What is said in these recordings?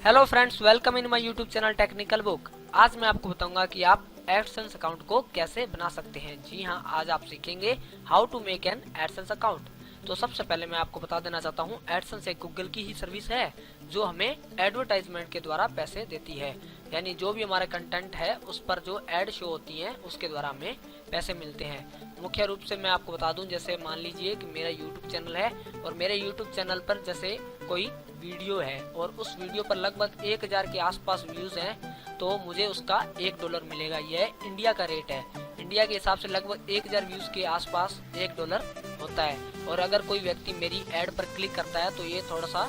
Hello friends, welcome in my YouTube channel technical book. आज मैं आपको बताऊंगा कि आप एडसेंस अकाउंट को कैसे बना सकते हैं। जी हाँ, आज आप सीखेंगे how to make an AdSense account. तो सबसे पहले मैं आपको बता देना चाहता हूँ, एडसेंस एक गूगल की ही सर्विस है जो हमें एडवर्टाइजमेंट के द्वारा पैसे देती है। यानी जो भी हमारा कंटेंट है उस पर जो एड शो होती हैं उसके द्वारा हमें पैसे मिलते हैं। मुख्य रूप से मैं आपको बता दूं, जैसे मान लीजिए कि मेरा यूट्यूब चैनल है और मेरे यूट्यूब चैनल पर जैसे कोई वीडियो है और उस वीडियो पर लगभग 1000 के आसपास व्यूज हैं, तो मुझे उसका $1 मिलेगा। यह इंडिया का रेट है। इंडिया के हिसाब से लगभग 1000 व्यूज के आसपास $1 होता है। और अगर कोई व्यक्ति मेरी एड पर क्लिक करता है तो ये थोड़ा सा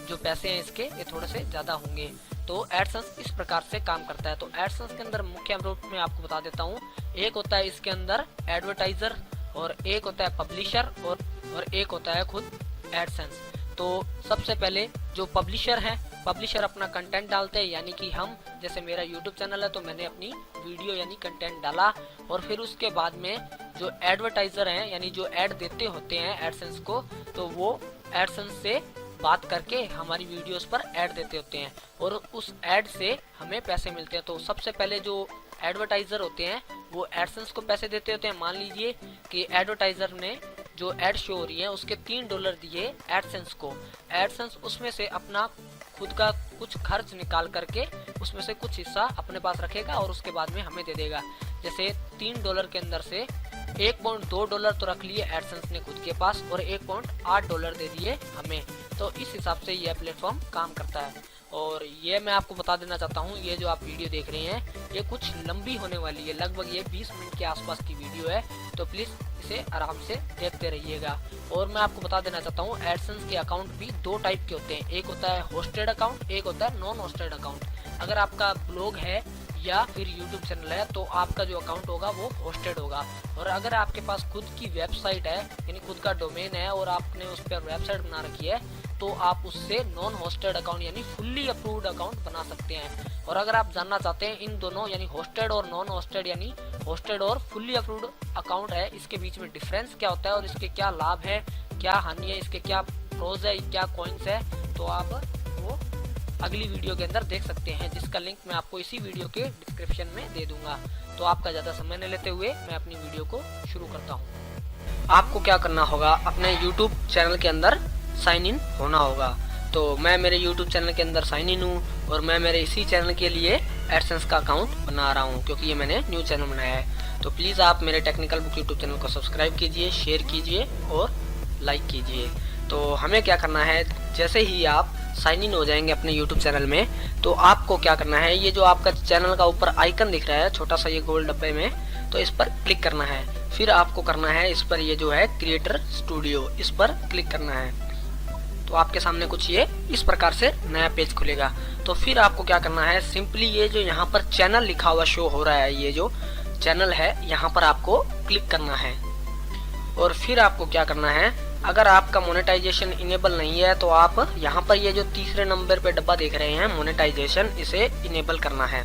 जो पैसे हैं इसके ये थोड़े से ज्यादा होंगे। तो एडसेंस इस प्रकार से काम करता है। तो एडसेंस के अंदर मुख्य रूप में आपको बता देता हूँ, एक होता है इसके अंदर एडवर्टाइजर और एक होता है पब्लिशर और एक होता है खुद एडसेंस। तो सबसे पहले जो पब्लिशर है, पब्लिशर अपना कंटेंट डालते हैं, यानी कि हम जैसे मेरा यूट्यूब चैनल है तो मैंने अपनी वीडियो यानी कंटेंट डाला और फिर उसके बाद में जो एडवर्टाइजर हैं यानी जो एड देते होते हैं एडसेंस को, तो वो एडसेंस से बात करके हमारी वीडियोस पर ऐड देते होते हैं और उस ऐड से हमें पैसे मिलते हैं। तो सबसे पहले जो एडवर्टाइजर होते हैं वो एडसेंस को पैसे देते होते हैं। मान लीजिए कि एडवर्टाइजर ने जो एड शो हो रही है उसके $3 दिए एडसेंस को। एडसेंस उसमें से अपना खुद का कुछ खर्च निकाल करके उसमें से कुछ हिस्सा अपने पास रखेगा और उसके बाद में हमें दे देगा। जैसे $3 के अंदर से $1.2 तो रख लिए एडसेंस ने खुद के पास और $1.8 दे दिए हमें। तो इस हिसाब से यह प्लेटफॉर्म काम करता है। और ये मैं आपको बता देना चाहता हूँ, ये जो आप वीडियो देख रहे हैं ये कुछ लंबी होने वाली है, लगभग ये 20 मिनट के आसपास की वीडियो है। तो प्लीज़ इसे आराम से देखते रहिएगा। और मैं आपको बता देना चाहता हूँ, एडसेंस के अकाउंट भी दो टाइप के होते हैं, एक होता है होस्टेड अकाउंट, एक होता है नॉन होस्टेड अकाउंट। अगर आपका ब्लॉग है या फिर यूट्यूब चैनल है तो आपका जो अकाउंट होगा वो होस्टेड होगा। और अगर आपके पास खुद की वेबसाइट है यानी खुद का डोमेन है और आपने उस पर वेबसाइट बना रखी है तो आप उससे नॉन होस्टेड अकाउंट यानी फुल्ली अप्रूव्ड अकाउंट बना सकते हैं। और अगर आप जानना चाहते हैं इन दोनों यानी होस्टेड और नॉन होस्टेड यानी होस्टेड और फुल्ली अप्रूव्ड अकाउंट है, इसके बीच में डिफरेंस क्या होता है और इसके क्या लाभ है, क्या हानि है, इसके क्या प्रोज है, क्या कॉइन्स है, तो आप वो अगली वीडियो के अंदर देख सकते हैं, जिसका लिंक मैं आपको इसी वीडियो के डिस्क्रिप्शन में दे दूंगा। तो आपका ज़्यादा समय न लेते हुए मैं अपनी वीडियो को शुरू करता हूँ। आपको क्या करना होगा, अपने यूट्यूब चैनल के अंदर साइन इन होना होगा। तो मैं मेरे यूट्यूब चैनल के अंदर साइन इन हूँ और मैं मेरे इसी चैनल के लिए एडसेंस का अकाउंट बना रहा हूँ क्योंकि ये मैंने न्यू चैनल बनाया है। तो प्लीज़ आप मेरे टेक्निकल बुक यूट्यूब चैनल को सब्सक्राइब कीजिए, शेयर कीजिए और लाइक कीजिए। तो हमें क्या करना है, जैसे ही आप साइन इन हो जाएंगे अपने यूट्यूब चैनल में तो आपको क्या करना है, ये जो आपका चैनल का ऊपर आइकन दिख रहा है छोटा सा ये गोल डब्बे में, तो इस पर क्लिक करना है। फिर आपको करना है इस पर ये जो है क्रिएटर स्टूडियो, इस पर क्लिक करना है। तो आपके सामने कुछ ये इस प्रकार से नया पेज खुलेगा। तो फिर आपको क्या करना है, सिंपली ये जो यहाँ पर चैनल लिखा हुआ शो हो रहा है, ये जो चैनल है यहाँ पर आपको क्लिक करना है। और फिर आपको क्या करना है, अगर आपका मोनेटाइजेशन इनेबल नहीं है तो आप यहाँ पर ये जो तीसरे नंबर पे डब्बा देख रहे हैं मोनेटाइजेशन, इसे इनेबल करना है।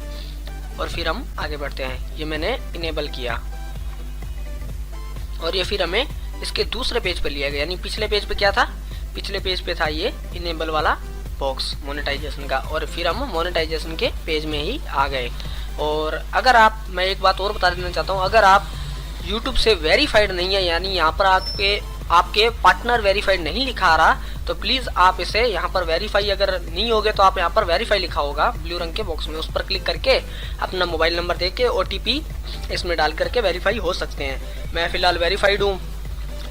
और फिर हम आगे बढ़ते हैं। ये मैंने इनेबल किया और ये फिर हमें इसके दूसरे पेज पे लिया गया। यानी पिछले पेज पे क्या था, पिछले पेज पे था ये इनेबल वाला बॉक्स मोनेटाइजेशन का, और फिर हम मोनेटाइजेशन के पेज में ही आ गए। और अगर आप, मैं एक बात और बता देना चाहता हूँ, अगर आप YouTube से वेरीफाइड नहीं है यानी यहाँ पर आपके पार्टनर वेरीफाइड नहीं लिखा आ रहा, तो प्लीज़ आप इसे यहाँ पर वेरीफाई अगर नहीं होगे तो आप यहाँ पर वेरीफाई लिखा होगा ब्लू रंग के बॉक्स में, उस पर क्लिक करके अपना मोबाइल नंबर दे के OTP इसमें डाल करके वेरीफाई हो सकते हैं। मैं फ़िलहाल वेरीफाइड हूँ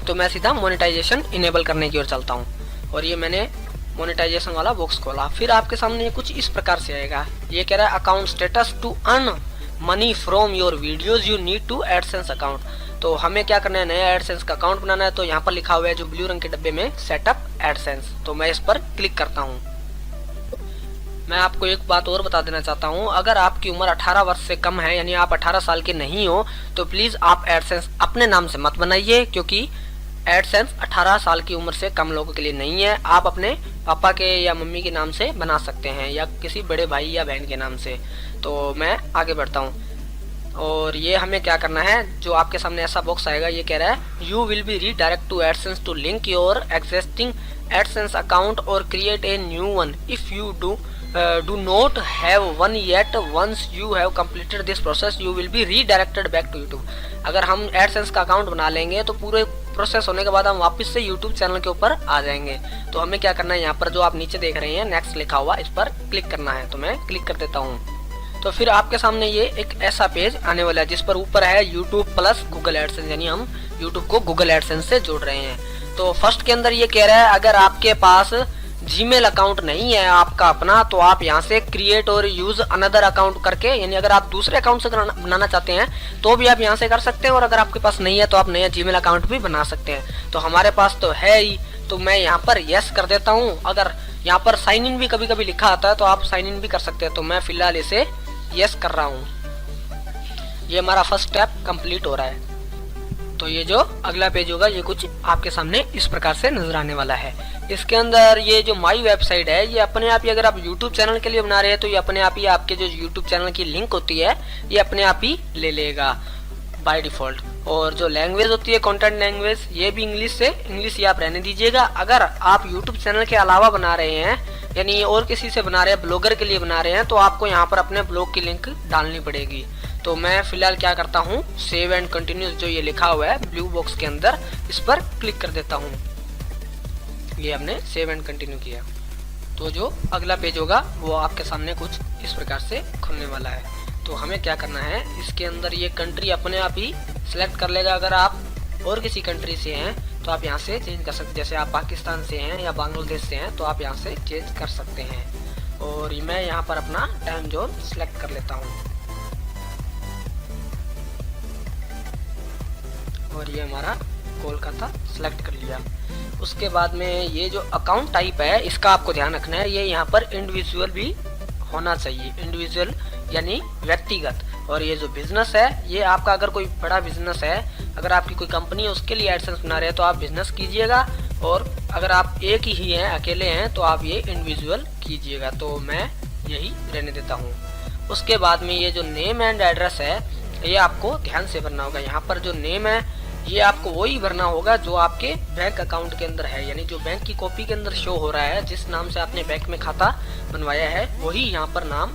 तो मैं सीधा मोनेटाइजेशन इनेबल करने की ओर चलता हूँ। और ये मैंने मोनेटाइजेशन वाला बॉक्स खोला। फिर आपके सामने कुछ इस प्रकार से आएगा, ये कह रहा है account status to earn money from your videos you need to AdSense account. तो हमें क्या करना है, नया एडसेंस का अकाउंट बनाना है। तो यहाँ पर लिखा हुआ है जो ब्लू रंग के डब्बे में सेटअप एडसेंस, तो मैं इस पर क्लिक करता हूँ। मैं आपको एक बात और बता देना चाहता हूँ, अगर आपकी उम्र 18 वर्ष से कम है यानी आप 18 साल के नहीं हो तो प्लीज़ आप एडसेंस अपने नाम से मत बनाइए, क्योंकि एडसेंस 18 साल की उम्र से कम लोगों के लिए नहीं है। आप अपने पापा के या मम्मी के नाम से बना सकते हैं या किसी बड़े भाई या बहन के नाम से। तो मैं आगे बढ़ता हूँ। और ये हमें क्या करना है, जो आपके सामने ऐसा बॉक्स आएगा, ये कह रहा है you will be redirect to AdSense to link your existing AdSense account और create a new one. If you do do not have one yet, once you have completed this process you will be redirected back to YouTube. अगर हम AdSense का account बना लेंगे तो पूरे process होने के बाद हम वापस से यूट्यूब चैनल के ऊपर आ जाएंगे। तो हमें क्या करना है, यहाँ पर जो आप नीचे देख रहे हैं नेक्स्ट लिखा हुआ, इस पर क्लिक करना है। तो मैं क्लिक कर देता हूँ। तो फिर आपके सामने ये एक ऐसा पेज आने वाला है जिस पर ऊपर है यूट्यूब प्लस गूगल एडसेंस, यानी हम यूट्यूब को गूगल एडसेंस से जोड़ रहे हैं। तो फर्स्ट के अंदर ये कह रहा है अगर आपके पास जीमेल अकाउंट नहीं है आपका अपना, तो आप यहाँ से क्रिएट और यूज अनदर अकाउंट करके, यानी अगर आप दूसरे अकाउंट से बनाना चाहते हैं तो भी आप यहाँ से कर सकते हैं, और अगर आपके पास नहीं है तो आप नया जीमेल अकाउंट भी बना सकते हैं। तो हमारे पास तो है ही, तो मैं यहाँ पर यस कर देता हूँ। अगर यहाँ पर साइन इन भी कभी कभी लिखा आता है तो आप साइन इन भी कर सकते हैं। तो मैं फिलहाल इसे यस कर रहा हूँ। ये हमारा फर्स्ट स्टेप कंप्लीट हो रहा है। तो ये जो अगला पेज होगा ये कुछ आपके सामने इस प्रकार से नजर आने वाला है। इसके अंदर ये जो माई वेबसाइट है ये अपने आप ही, अगर आप यूट्यूब चैनल के लिए बना रहे हैं तो ये अपने आप ही आपके जो यूट्यूब चैनल की लिंक होती है ये अपने आप ही ले लेगा बाय डिफॉल्ट। और जो लैंग्वेज होती है कंटेंट लैंग्वेज, ये भी इंग्लिश ही आप रहने दीजिएगा। अगर आप यूट्यूब चैनल के अलावा बना रहे हैं, यानी और किसी से बना रहे हैं, ब्लॉगर के लिए बना रहे हैं, तो आपको यहाँ पर अपने ब्लॉग की लिंक डालनी पड़ेगी। तो मैं फिलहाल क्या करता हूँ, सेव एंड कंटिन्यूस जो ये लिखा हुआ है ब्लू बॉक्स के अंदर, इस पर क्लिक कर देता हूँ। ये हमने सेव एंड कंटिन्यू किया। तो जो अगला पेज होगा वो आपके सामने कुछ इस प्रकार से खुलने वाला है। तो हमें क्या करना है, इसके अंदर ये कंट्री अपने आप ही सिलेक्ट कर लेगा। अगर आप और किसी कंट्री से हैं तो आप यहाँ से चेंज कर सकते हैं। जैसे आप पाकिस्तान से हैं या बांग्लादेश से हैं तो आप यहाँ से चेंज कर सकते हैं। और मैं यहाँ पर अपना टाइम जोन सिलेक्ट कर लेता हूँ। और ये हमारा कोलकाता सिलेक्ट कर लिया। उसके बाद में ये जो अकाउंट टाइप है इसका आपको ध्यान रखना है, ये यहाँ पर इंडिविजुअल भी होना चाहिए, इंडिविजुअल यानी व्यक्तिगत। और ये जो बिजनेस है ये आपका अगर कोई बड़ा बिजनेस है, अगर आपकी कोई कंपनी है उसके लिए एडसेंस बना रहे हैं तो आप बिजनेस कीजिएगा। और अगर आप एक ही हैं, अकेले हैं, तो आप ये इंडिविजुअल कीजिएगा। तो मैं यही रहने देता हूँ। उसके बाद में ये जो नेम एंड एड्रेस है ये आपको ध्यान से भरना होगा। यहाँ पर जो नेम है ये आपको वही भरना होगा जो आपके बैंक अकाउंट के अंदर है, यानी जो बैंक की कॉपी के अंदर शो हो रहा है, जिस नाम से आपने बैंक में खाता बनवाया है वही यहाँ पर नाम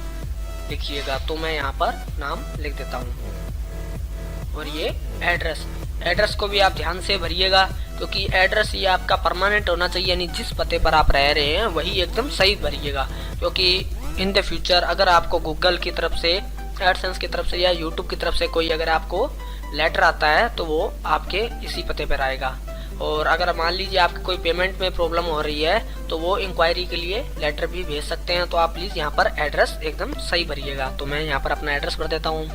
लिखिएगा। तो मैं यहाँ पर नाम लिख देता हूँ। और ये एड्रेस को भी आप ध्यान से भरिएगा, क्योंकि एड्रेस ये आपका परमानेंट होना चाहिए, यानी जिस पते पर आप रह रहे हैं वही एकदम सही भरिएगा। क्योंकि इन द फ्यूचर अगर आपको गूगल की तरफ से, एडसेंस की तरफ से या यूट्यूब की तरफ से कोई अगर आपको लेटर आता है तो वो आपके इसी पते पर आएगा। और अगर मान लीजिए आपकी कोई पेमेंट में प्रॉब्लम हो रही है तो वो इंक्वायरी के लिए लेटर भी भेज सकते हैं। तो आप प्लीज़ यहाँ पर एड्रेस एकदम सही भरिएगा। तो मैं यहाँ पर अपना एड्रेस भर देता हूँ।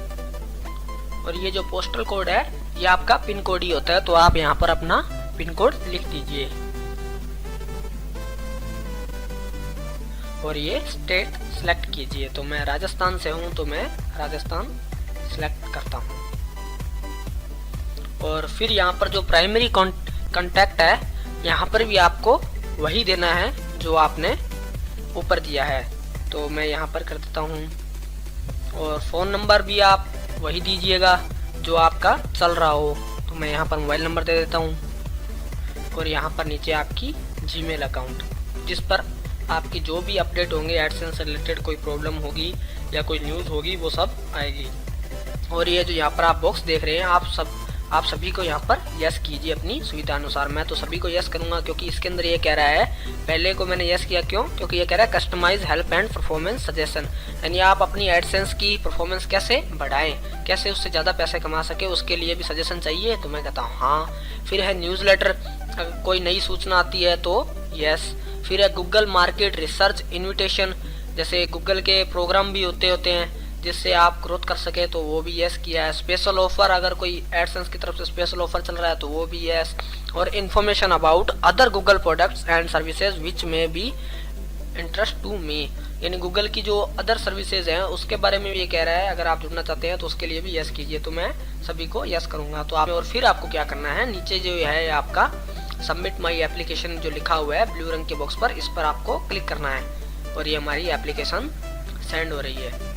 और ये जो पोस्टल कोड है ये आपका पिन कोड ही होता है, तो आप यहाँ पर अपना पिन कोड लिख दीजिए। और ये स्टेट सिलेक्ट कीजिए। तो मैं राजस्थान से हूँ तो मैं राजस्थान सिलेक्ट करता हूँ। और फिर यहाँ पर जो प्राइमरी कॉन्टैक्ट है यहाँ पर भी आपको वही देना है जो आपने ऊपर दिया है। तो मैं यहाँ पर कर देता हूँ। और फ़ोन नंबर भी आप वही दीजिएगा जो आपका चल रहा हो। तो मैं यहाँ पर मोबाइल नंबर दे देता हूँ। और यहाँ पर नीचे आपकी जीमेल अकाउंट, जिस पर आपकी जो भी अपडेट होंगे एडसेंस से रिलेटेड, कोई प्रॉब्लम होगी या कोई न्यूज़ होगी वो सब आएगी। और ये जो यहाँ पर आप बॉक्स देख रहे हैं आप सभी को यहाँ पर यस कीजिए अपनी सुविधा अनुसार। मैं तो सभी को यस करूंगा क्योंकि इसके अंदर ये कह रहा है, पहले को मैंने यस किया क्यों, क्योंकि ये कह रहा है customize help and performance suggestion, यानी आप अपनी एडसेंस की परफॉर्मेंस कैसे बढ़ाएं, कैसे उससे ज़्यादा पैसे कमा सके, उसके लिए भी सजेशन चाहिए। तो मैं कहता हूँ हाँ। फिर है न्यूज़लेटर, अगर कोई नई सूचना आती है तो यस। फिर है गूगल मार्केट रिसर्च इन्विटेशन, जैसे गूगल के प्रोग्राम भी होते हैं जिससे आप ग्रोथ कर सके, तो वो भी यस किया है। स्पेशल ऑफर, अगर कोई एडसेंस की तरफ से स्पेशल ऑफर चल रहा है तो वो भी यस। और information about other Google products and services which में बी इंटरेस्ट टू मी, यानी गूगल की जो अदर सर्विसेज हैं उसके बारे में भी ये कह रहा है, अगर आप जुड़ना चाहते हैं तो उसके लिए भी यस कीजिए। तो मैं सभी को यस करूँगा। तो आप, और फिर आपको क्या करना है, नीचे जो है आपका सबमिट माई एप्लीकेशन जो लिखा हुआ है ब्लू रंग के बॉक्स पर, इस पर आपको क्लिक करना है। और ये हमारी एप्लीकेशन सेंड हो रही है।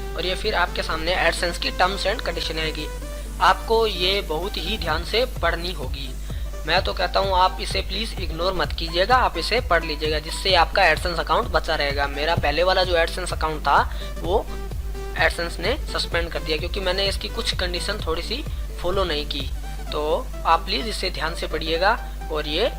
और ये फिर आपके सामने एडसेंस की टर्म्स एंड कंडीशन आएगी। आपको ये बहुत ही ध्यान से पढ़नी होगी। मैं तो कहता हूँ आप इसे प्लीज इग्नोर मत कीजिएगा, आप इसे पढ़ लीजिएगा, जिससे आपका एडसेंस अकाउंट बचा रहेगा। मेरा पहले वाला जो एडसेंस अकाउंट था वो एडसेंस ने सस्पेंड कर दिया क्योंकि मैंने इसकी कुछ कंडीशन थोड़ी सी फॉलो नहीं की। तो आप प्लीज इसे ध्यान से पढ़िएगा और ये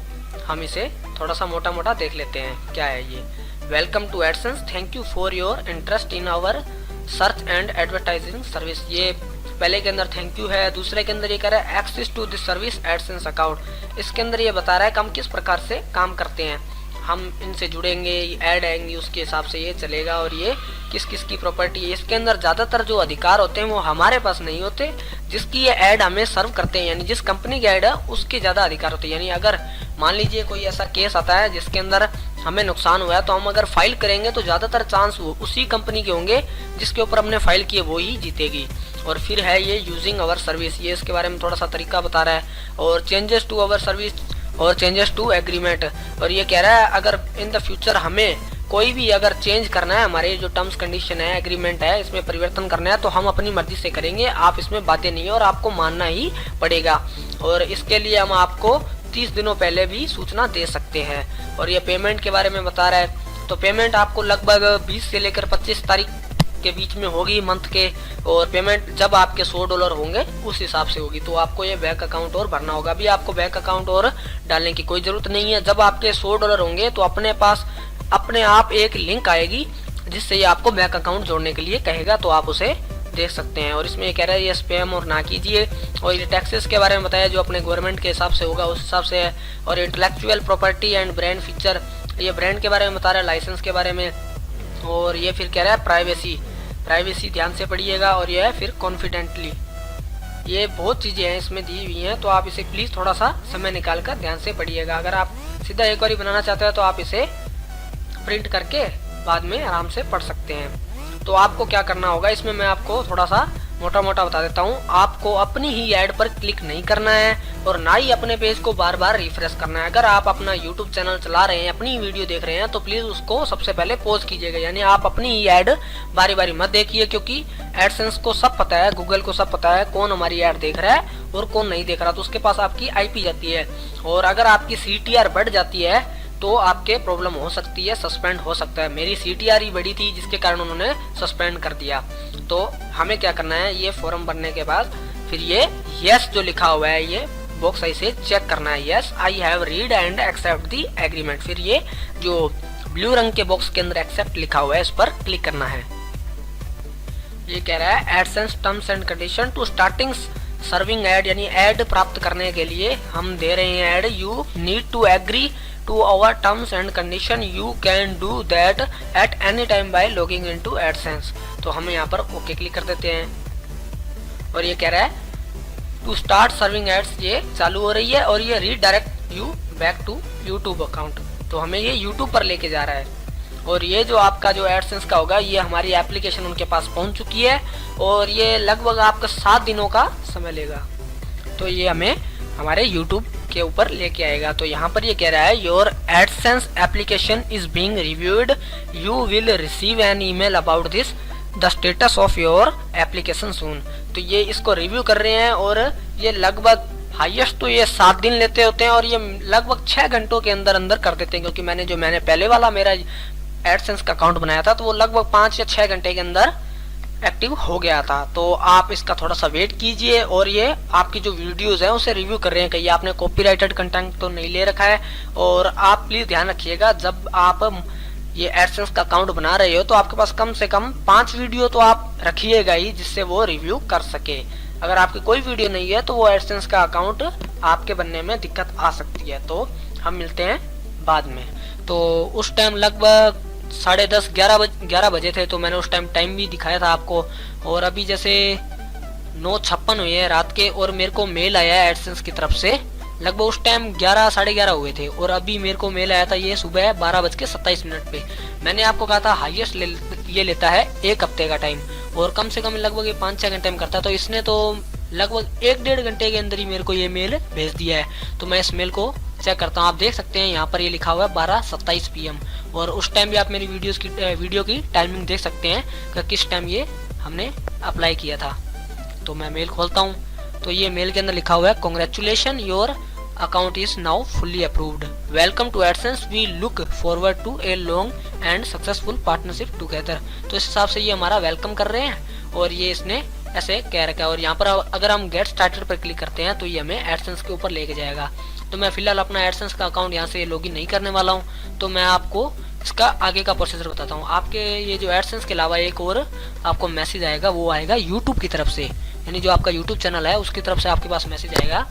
हम इसे थोड़ा सा मोटा मोटा देख लेते हैं क्या है ये। Welcome to AdSense, thank you for your interest in our search and advertising service. ये पहले के अंदर थैंक यू है, दूसरे के अंदर ये कह रहा है access to this service AdSense account. इसके अंदर ये बता रहा है कि हम किस प्रकार से काम करते हैं, हम इनसे जुड़ेंगे, ऐड आएंगे, उसके हिसाब से ये चलेगा और ये किस किस की प्रॉपर्टी है। इसके अंदर ज़्यादातर जो अधिकार होते हैं वो हमारे पास नहीं होते, जिसकी ये ऐड हमें सर्व करते हैं, यानी जिस कंपनी की ऐड है उसके ज़्यादा अधिकार होते हैं। यानी अगर मान लीजिए कोई ऐसा केस आता है जिसके अंदर हमें नुकसान हुआ है तो हम अगर फाइल करेंगे तो ज़्यादातर चांस वो उसी कंपनी के होंगे जिसके ऊपर हमने फाइल किए वो ही जीतेगी। और फिर है ये यूजिंग अवर सर्विस, ये इसके बारे में थोड़ा सा तरीका बता रहा है। और चेंजेस टू अवर सर्विस और चेंजेस टू एग्रीमेंट, और ये कह रहा है अगर इन द फ्यूचर हमें कोई भी अगर चेंज करना है, हमारे जो टर्म्स कंडीशन है, एग्रीमेंट है, इसमें परिवर्तन करना है तो हम अपनी मर्जी से करेंगे, आप इसमें बाध्य नहीं है और आपको मानना ही पड़ेगा। और इसके लिए हम आपको 30 दिनों पहले भी सूचना दे सकते हैं। और ये पेमेंट के बारे में बता रहा है, तो पेमेंट आपको लगभग 20 से लेकर 25 तारीख के बीच में होगी मंथ के, और पेमेंट जब आपके $100 होंगे उस हिसाब से होगी। तो आपको ये बैंक अकाउंट और भरना होगा। अभी आपको बैंक अकाउंट और डालने की कोई जरूरत नहीं है। जब आपके $100 होंगे तो अपने पास अपने आप एक लिंक आएगी जिससे ये आपको बैंक अकाउंट जोड़ने के लिए कहेगा, तो आप उसे देख सकते हैं। और इसमें ये कह रहा है ये स्पैम और ना कीजिए। और ये टैक्सेस के बारे में बताया जो अपने गवर्नमेंट के हिसाब से होगा उस हिसाब से है। और intellectual property and brand feature, ये ब्रांड के बारे में बता रहा है, लाइसेंस के बारे में। और ये फिर कह रहा है प्राइवेसी ध्यान से पढ़िएगा। और ये है फिर कॉन्फिडेंटली, ये बहुत चीज़ें हैं इसमें दी हुई हैं, तो आप इसे प्लीज़ थोड़ा सा समय निकाल कर ध्यान से पढ़िएगा। अगर आप सीधा एक बार बनाना चाहते हैं तो आप इसे प्रिंट करके बाद में आराम से पढ़ सकते हैं। तो आपको क्या करना होगा, इसमें मैं आपको थोड़ा सा मोटा मोटा बता देता हूँ। आपको अपनी ही ऐड पर क्लिक नहीं करना है और ना ही अपने पेज को बार बार रिफ्रेश करना है। अगर आप अपना यूट्यूब चैनल चला रहे हैं, अपनी वीडियो देख रहे हैं, तो प्लीज उसको सबसे पहले पॉज कीजिएगा। यानी आप अपनी ही ऐड बारी बारी मत देखिए, क्योंकि एडसेंस को सब पता है, गूगल को सब पता है कौन हमारी ऐड देख रहा है और कौन नहीं देख रहा, तो उसके पास आपकी IP जाती है। और अगर आपकी CTR बढ़ जाती है तो आपके प्रॉब्लम हो सकती है, सस्पेंड हो सकता है। मेरी CTR ही बड़ी थी जिसके कारण उन्होंने सस्पेंड कर दिया। तो हमें क्या करना है, ये फॉर्म भरने के बाद फिर ये यस जो लिखा हुआ है ये बॉक्स ऐसे चेक करना है, yes I have read and accept the agreement. फिर ये जो ब्लू रंग के बॉक्स के अंदर एक्सेप्ट लिखा हुआ है इस पर क्लिक करना है। ये कह रहा है AdSense terms and condition to starting serving ad, यानी एड प्राप्त करने के लिए हम दे रहे हैं ad. You need to agree to our terms and condition, you can do that at any time by logging into AdSense। तो हम यहाँ पर ओके क्लिक कर देते हैं। और ये कह रहा है टू स्टार्ट सर्विंग एड्स, ये चालू हो रही है। और ये redirect you back to YouTube account, तो हमें ये यूट्यूब पर लेके जा रहा है। और ये जो आपका जो एडसेंस का होगा, ये हमारी एप्लीकेशन उनके पास पहुंच चुकी है और ये लगभग आपका 7 दिनों का समय लेगा। तो ये हमें हमारे यूट्यूब के ऊपर लेके आएगा। तो यहाँ पर ये कह रहा है your AdSense application is being reviewed, you will receive an email about this, the status of your application soon. तो ये इसको रिव्यू कर रहे हैं और ये लगभग हाईएस्ट तो ये 7 दिन लेते होते हैं और ये लगभग 6 घंटों के अंदर अंदर कर देते हैं। क्योंकि मैंने पहले वाला मेरा एडसेंस का अकाउंट बनाया था तो वो लगभग 5 या 6 घंटे के अंदर एक्टिव हो गया था। तो आप इसका थोड़ा सा वेट कीजिए। और ये आपकी जो वीडियोस हैं उसे रिव्यू कर रहे हैं, कहीं आपने कॉपीराइटेड कंटेंट तो नहीं ले रखा है। और आप प्लीज ध्यान रखिएगा, जब आप ये एडसेंस का अकाउंट बना रहे हो तो आपके पास कम से कम 5 वीडियो तो आप रखिएगा ही, जिससे वो रिव्यू कर सके। अगर आपकी कोई वीडियो नहीं है तो वो एडसेंस का अकाउंट आपके बनने में दिक्कत आ सकती है। तो हम मिलते हैं बाद में। तो उस टाइम लगभग 10:30 11 बजे थे, तो मैंने उस टाइम भी दिखाया था आपको। और अभी जैसे 9:56 हुए हैं रात के और मेरे को मेल आया है एडसेंस की तरफ से। लगभग उस टाइम 11 साढ़े 11 हुए थे और अभी मेरे को मेल आया था ये सुबह 12:27 पे। मैंने आपको कहा था हाईएस्ट ये लेता है 1 हफ्ते का टाइम और कम से कम लगभग 5-6 घंटे में करता है। तो इसने तो लगभग 1-1.5 घंटे के अंदर ही मेरे को ये मेल भेज दिया है। तो मैं इस मेल को चेक करता हूँ। आप देख सकते हैं यहाँ पर ये लिखा हुआ है 12:27 PM और उस टाइम भी आप मेरी वीडियो की टाइमिंग देख सकते हैं कि किस टाइम ये हमने अप्लाई किया था। तो मैं मेल खोलता हूँ तो ये मेल के अंदर लिखा हुआ है congratulation your account is now fully approved. Welcome to AdSense. We look forward to a long and successful partnership together. तो इस हिसाब से ये हमारा वेलकम कर रहे हैं और ये इसने ऐसे कह रखा है। और यहाँ पर अगर हम गेट स्टार्टेड पर क्लिक करते हैं तो ये हमें एडसेंस के ऊपर लेके जाएगा। तो मैं फिलहाल अपना एडसेंस का अकाउंट यहाँ से लॉगिन नहीं करने वाला हूँ, तो मैं आपको इसका आगे का प्रोसीजर बताता हूँ। आपके ये जो एडसेंस के अलावा एक और आपको मैसेज आएगा, वो आएगा यूट्यूब की तरफ से, यानी जो आपका यूट्यूब चैनल है उसकी तरफ से आपके पास मैसेज आएगा।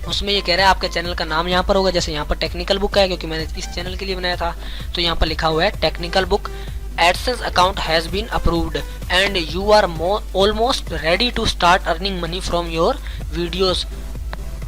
उसमें ये कह रहा है आपके चैनल का नाम यहाँ पर होगा, जैसे यहाँ पर टेक्निकल बुक है क्योंकि मैंने इस चैनल के लिए बनाया था, तो यहाँ पर लिखा हुआ है technical book AdSense account has been approved and you are almost ready to start earning money from your videos.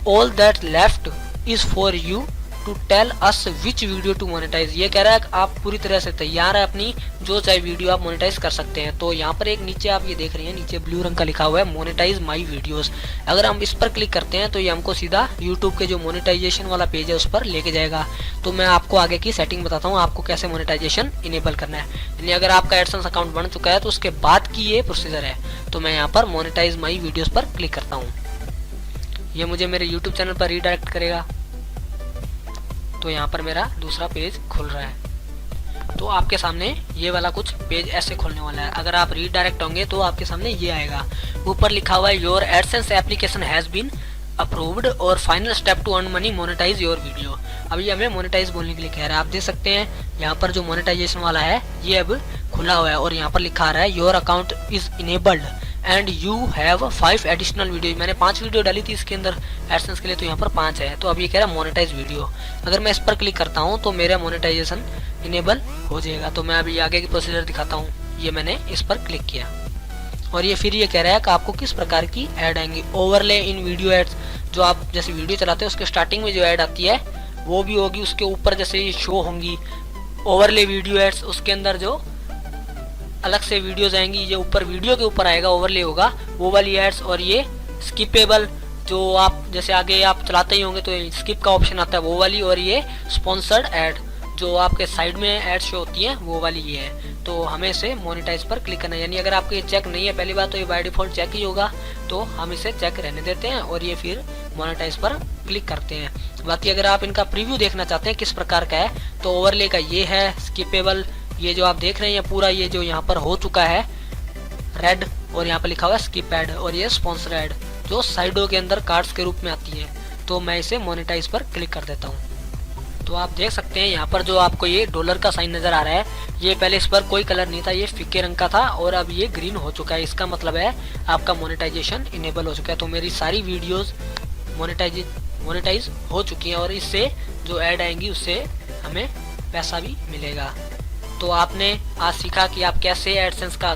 All that left is for you to tell us which video to monetize. ये कह रहा है कि आप पूरी तरह से तैयार है, अपनी जो चाहे वीडियो आप मोनेटाइज कर सकते हैं। तो यहाँ पर एक नीचे आप ये देख रहे हैं, नीचे ब्लू रंग का लिखा हुआ है मोनेटाइज माई वीडियोस। अगर हम इस पर क्लिक करते हैं तो ये हमको सीधा यूट्यूब के जो मोनेटाइजेशन वाला पेज है उस पर लेके जाएगा। तो मैं आपको आगे की सेटिंग बताता हूँ आपको कैसे मोनेटाइजेशन इनेबल करना है। यानी अगर आपका एडसेंस अकाउंट बन चुका है तो उसके बाद की ये प्रोसीजर है। तो मैं यहाँ पर मोनेटाइज माई वीडियोस पर क्लिक करता हूँ, ये मुझे मेरे यूट्यूब चैनल पर रीडायरेक्ट करेगा। तो यहाँ पर मेरा दूसरा पेज खुल रहा है। तो आपके सामने ये वाला कुछ पेज ऐसे खुलने वाला है। अगर आप रीडायरेक्ट होंगे तो आपके सामने ये आएगा, ऊपर लिखा हुआ है your AdSense application has been approved और final step to earn money monetize your video. अब ये हमें मोनेटाइज बोलने के लिए कह रहा है। आप देख सकते हैं यहाँ पर जो मोनेटाइजेशन वाला है ये अब खुला हुआ है और यहाँ पर लिखा रहा है your account is enabled and you have 5 additional video. मैंने 5 वीडियो डाली थी इसके अंदर एडसेंस के लिए, तो यहाँ पर 5 है। तो अब ये कह रहा है मोनेटाइज वीडियो। अगर मैं इस पर क्लिक करता हूँ तो मेरा मोनेटाइजेशन इनेबल हो जाएगा। तो मैं अभी आगे की प्रोसीजर दिखाता हूँ। ये मैंने इस पर क्लिक किया और ये फिर ये कह रहा है कि आपको किस प्रकार की ऐड आएंगी। ओवरले इन वीडियो एड्स, जो आप जैसे वीडियो चलाते हैं उसके स्टार्टिंग में जो ऐड आती है वो भी होगी, उसके ऊपर जैसे ये शो होंगी ओवरले वीडियो एड्स, उसके अंदर जो अलग से वीडियोज आएंगी, ये ऊपर वीडियो के ऊपर आएगा ओवरले होगा वो वाली एड्स। और ये स्किपेबल, जो आप जैसे आगे आप चलाते ही होंगे तो स्किप का ऑप्शन आता है वो वाली। और ये स्पॉन्सर्ड ऐड, जो आपके साइड में ऐड शो होती है वो वाली ये है। तो हमें इसे मोनेटाइज पर क्लिक करना है। यानी अगर आपको ये चेक नहीं है पहली बात तो ये बाय डिफॉल्ट चेक ही होगा, तो हम इसे चेक रहने देते हैं और ये फिर मोनेटाइज पर क्लिक करते हैं। बाकी अगर आप इनका प्रीव्यू देखना चाहते हैं किस प्रकार का है तो ओवरले का ये है, स्किपेबल ये जो आप देख रहे हैं पूरा ये जो यहाँ पर हो चुका है रेड और यहाँ पर लिखा हुआ है स्किप एड, और ये स्पॉन्सर एड जो साइडों के अंदर कार्ड्स के रूप में आती है। तो मैं इसे मोनेटाइज पर क्लिक कर देता हूँ। तो आप देख सकते हैं यहाँ पर जो आपको ये डॉलर का साइन नजर आ रहा है, ये पहले इस पर कोई कलर नहीं था, ये फीके रंग का था और अब ये ग्रीन हो चुका है। इसका मतलब है आपका मोनेटाइजेशन इनेबल हो चुका है। तो मेरी सारी वीडियोस मोनेटाइज हो चुकी हैं और इससे जो ऐड आएंगी उससे हमें पैसा भी मिलेगा। तो आपने आज सीखा कि आप कैसे एडसेंस का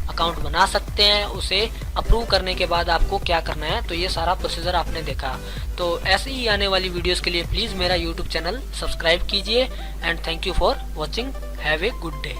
अकाउंट बना सकते हैं, उसे अप्रूव करने के बाद आपको क्या करना है। तो ये सारा प्रोसीजर आपने देखा। तो ऐसे ही आने वाली वीडियोस के लिए प्लीज़ मेरा यूट्यूब चैनल सब्सक्राइब कीजिए and thank you for watching. Have a good day.